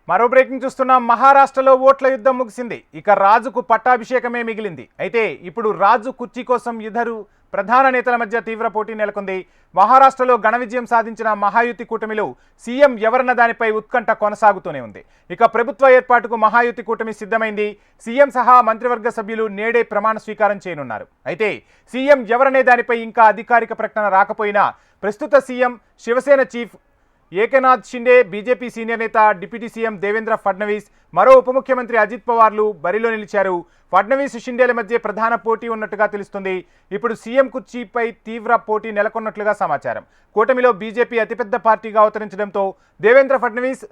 మరో బ్రేకింగ్ చూస్తున్నాం. మహారాష్ట్రలో ఓట్ల యుద్ధం ముగిసింది. ఇక రాజుకు పట్టాభిషేకమే మిగిలింది. అయితే ఇప్పుడు రాజు కుర్చీ కోసం ఇద్దరు ప్రధాన నేతల మధ్య తీవ్ర పోటీ నెలకొంది. మహారాష్ట్రలో ఘన విజయం సాధించిన మహాయుతి కూటమిలో సీఎం ఎవరన్న దానిపై ఉత్కంఠ కొనసాగుతూనే ఉంది. ఇక ప్రభుత్వ ఏర్పాటుకు మహాయుతి కూటమి సిద్ధమైంది. సీఎం సహా మంత్రివర్గ సభ్యులు నేడే ప్రమాణ స్వీకారం చేయనున్నారు. అయితే సీఎం ఎవరనే దానిపై ఇంకా అధికారిక ప్రకటన రాకపోయినా ప్రస్తుత CM Shiv Sena chief Eknath Shinde, BJP senior నేత డిప్యూటీ సీఎం దేవేంద్ర ఫడ్నవీస్, మరో ఉప ముఖ్యమంత్రి అజిత్ పవార్లు బరిలో నిలిచారు. ఫడ్నవీస్, షిండేల మధ్య ప్రధాన పోటీ ఉన్నట్టుగా తెలుస్తుంది. ఇప్పుడు సీఎం కుర్చీపై తీవ్ర పోటీ నెలకొన్నట్లుగా సమాచారం. కూటమిలో బీజేపీ అతిపెద్ద పార్టీగా అవతరించడంతో దేవేంద్ర ఫడ్నవీస్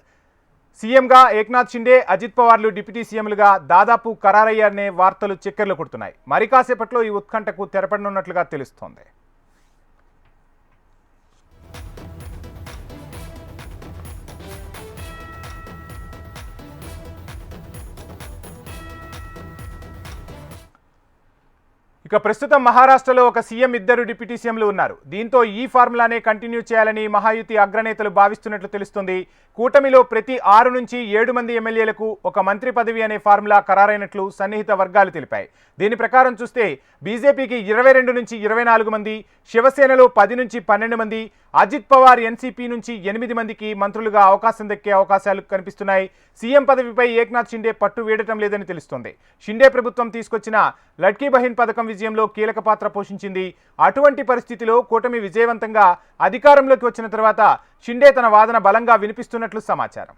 సీఎంగా, ఏకనాథ్ షిండే, అజిత్ పవార్లు డిప్యూటీ సీఎంలుగా దాదాపు ఖరారయ్యారనే వార్తలు చక్కర్లు కొడుతున్నాయి. మరి కాసేపట్లో ఈ ఉత్కంఠకు తెరపడనున్నట్లుగా తెలుస్తోంది. ఇక ప్రస్తుతం మహారాష్ట్రలో ఒక సీఎం, ఇద్దరు డిప్యూటీ సీఎంలు ఉన్నారు. దీంతో ఈ ఫార్ములానే కంటిన్యూ చేయాలని మహాయుతి అగ్రనేతలు భావిస్తున్నట్లు తెలుస్తుంది. కూటమిలో ప్రతి 6 నుంచి 7 మంది ఎమ్మెల్యేలకు ఒక మంత్రి పదవి అనే ఫార్ములా ఖరారైనట్లు సన్నిహిత వర్గాలు తెలిపాయి. దీని ప్రకారం చూస్తే బీజేపీకి 22 నుంచి 24 మంది, శివసేనలో 10 నుంచి 12 మంది, అజిత్ పవార్ ఎన్సీపీ నుంచి 8 మందికి మంత్రులుగా అవకాశం దక్కే అవకాశాలు కనిపిస్తున్నాయి. సీఎం పదవిపై ఏకనాథ్ షిండే పట్టు వీడటం లేదని తెలుస్తోంది. షిండే ప్రభుత్వం తీసుకొచ్చిన లడ్కీ బహిన్ పథకం విజయంలో కీలక పాత్ర పోషించింది. అటువంటి పరిస్థితిలో కూటమి విజయవంతంగా అధికారంలోకి వచ్చిన తర్వాత షిండే తన వాదన బలంగా వినిపిస్తున్నట్లు సమాచారం.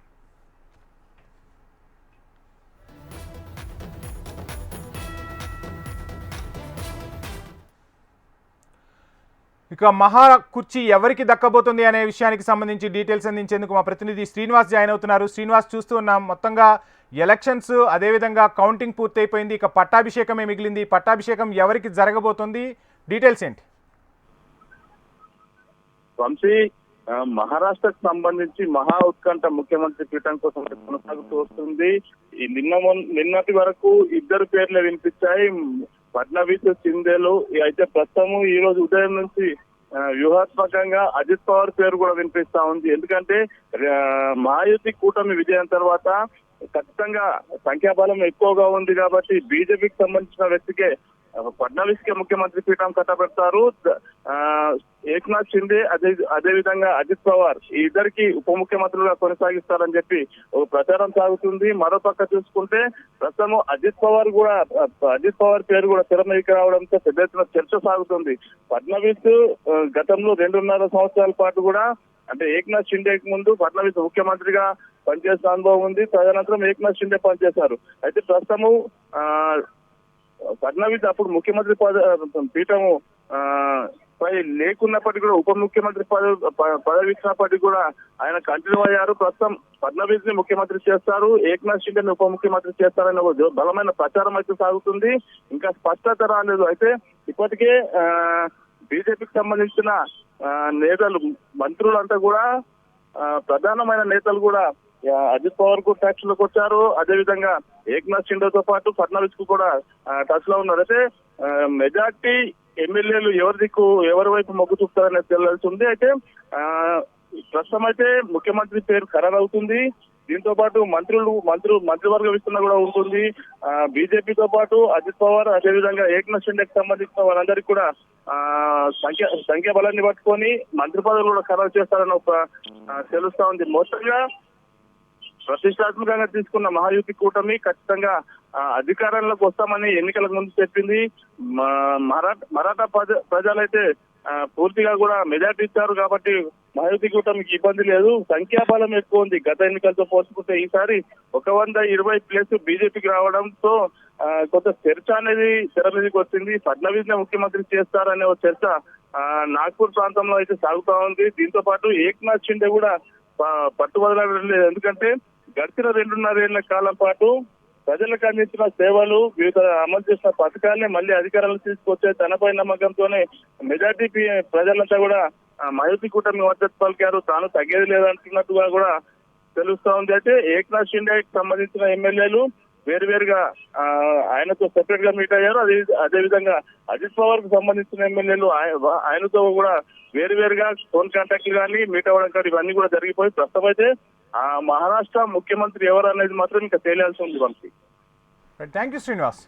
ఇక మహా కుర్చీ ఎవరికి దక్కబోతుంది అనే విషయానికి సంబంధించి డీటెయిల్స్ అందించేందుకు మా ప్రతినిధి శ్రీనివాస్ జాయిన్ అవుతున్నారు. శ్రీనివాస్, చూస్తూ ఉన్నాం మొత్తంగా ఎలక్షన్స్, అదేవిధంగా కౌంటింగ్ పూర్తయిపోయింది. ఇక పట్టాభిషేకమే మిగిలింది. పట్టాభిషేకం ఎవరికి జరగబోతుంది, డీటెయిల్స్ ఏంటి? వంశీ, మహారాష్ట్రకు సంబంధించి మహా ఉత్కంఠ ముఖ్యమంత్రి పీఠం కోసం కొనసాగుతూ వస్తుంది. ఈ నిన్నటి వరకు ఇద్దరు పేర్లు వినిపించాయి, ఫడ్నవీస్, షిండేలు. అయితే ప్రస్తుతం ఈ రోజు ఉదయం నుంచి వ్యూహాత్మకంగా అజిత్ పవార్ పేరు కూడా వినిపిస్తా ఉంది. ఎందుకంటే మహాయుతి కూటమి విజయం తర్వాత ఖచ్చితంగా సంఖ్యాబలం ఎక్కువగా ఉంది కాబట్టి బీజేపీకి సంబంధించిన వ్యక్తికే, ఫడ్నవీస్ కే ముఖ్యమంత్రి పీఠం కట్టబెడతారు. ఏకనాథ్ షిండే అదేవిధంగా అజిత్ పవార్ ఈ ఇద్దరికి ఉప ముఖ్యమంత్రులుగా కొనసాగిస్తారని చెప్పి ఒక ప్రచారం సాగుతుంది. మరోపక్క చూసుకుంటే ప్రస్తుతం అజిత్ పవార్ పేరు కూడా తెర మీదకి రావడంతో పెద్ద ఎత్తున చర్చ సాగుతుంది. ఫడ్నవీస్ గతంలో 2.5 సంవత్సరాల పాటు కూడా, అంటే ఏకనాథ్ షిండేకి ముందు ఫడ్నవీస్ ముఖ్యమంత్రిగా పనిచేసిన అనుభవం ఉంది. తదనంతరం ఏకనాథ్ షిండే పనిచేశారు. అయితే ప్రస్తుతము ఫడ్నవీస్ అప్పుడు ముఖ్యమంత్రి పీఠము పై లేకున్నప్పటికీ కూడా ఉప ముఖ్యమంత్రి పదవి ఇచ్చినప్పటికీ కూడా ఆయన కంటిన్యూ అయ్యారు. ప్రస్తుతం ఫడ్నవీస్ ని ముఖ్యమంత్రి చేస్తారు, ఏకనాథ్ షిండేని ఉప ముఖ్యమంత్రి చేస్తారనే బలమైన ప్రచారం అయితే సాగుతుంది. ఇంకా స్పష్టత రాలేదు. అయితే ఇప్పటికే బీజేపీకి సంబంధించిన నేతలు, మంత్రులంతా కూడా, ప్రధానమైన నేతలు కూడా అజిత్ పవార్ కు టచ్ లోకి వచ్చారు. అదేవిధంగా ఏకనాథ్ షిండేతో పాటు ఫడ్నవీస్ కు కూడా టచ్ లో ఉన్నారు. అయితే మెజార్టీ ఎమ్మెల్యేలు ఎవరి వైపు మొగ్గు చూపుతారనేది తెలుస్తుంది. అయితే ప్రస్తుతం అయితే ముఖ్యమంత్రి పేరు ఖరారవుతుంది. దీంతో పాటు మంత్రివర్గ విస్తరణ కూడా ఉంటుంది. బీజేపీతో పాటు అజిత్ పవార్, అదేవిధంగా ఏకనాథ్ షిండేకి సంబంధించిన వారందరికీ కూడా సంఖ్యా బలాన్ని పట్టుకొని మంత్రి పదవులు కూడా ఖరారు చేస్తారని తెలుస్తా ఉంది. మొత్తంగా ప్రతిష్టాత్మకంగా తీసుకున్న మహాయుతి కూటమి ఖచ్చితంగా అధికారంలోకి వస్తామని ఎన్నికలకు ముందు చెప్పింది. మరాఠా ప్రజలైతే పూర్తిగా కూడా మెజార్టీ ఇచ్చారు కాబట్టి మహాయుతి కూటమికి ఇబ్బంది లేదు. సంఖ్యాబలం ఎక్కువ ఉంది. గత ఎన్నికలతో పోల్చుకుంటే ఈసారి 120 ప్లేస్ బీజేపీకి రావడంతో కొంత చర్చ అనేది తెర మీదకి వచ్చింది. ఫడ్నవీస్ నే ముఖ్యమంత్రి చేస్తారనే ఒక చర్చ నాగ్పూర్ ప్రాంతంలో అయితే సాగుతా ఉంది. దీంతో పాటు ఏకనాథ్ షిండే కూడా పట్టుబదలడం లేదు. ఎందుకంటే గడిచిన 2.5 ఏళ్ల కాలం పాటు ప్రజలకు అందించిన సేవలు, వివిధ అమలు చేసిన పథకాలనే మళ్ళీ అధికారంలో తీసుకొచ్చే తనపై నమ్మకంతోనే మెజార్టీ ప్రజలంతా కూడా మహాయుతి కూటమి మద్దతు పలికారు. తాను తగ్గేది లేదంటున్నట్టుగా కూడా తెలుస్తా ఉంది. అయితే ఏకనాథ్ షిండేకి సంబంధించిన ఎమ్మెల్యేలు వేరువేరుగా ఆయనతో సెపరేట్ గా మీట్ అయ్యారు. అదేవిధంగా అజిత్ పవార్ కు సంబంధించిన ఎమ్మెల్యేలు ఆయనతో కూడా వేరువేరుగా ఫోన్ కాంటాక్ట్లు కానీ మీట్ అవ్వడం కానీ ఇవన్నీ కూడా జరిగిపోయి ప్రస్తుతం అయితే ఆ మహారాష్ట్ర ముఖ్యమంత్రి ఎవరు అనేది మాత్రం ఇంకా తేలాల్సి ఉంది మనకి. Thank you Srinivas.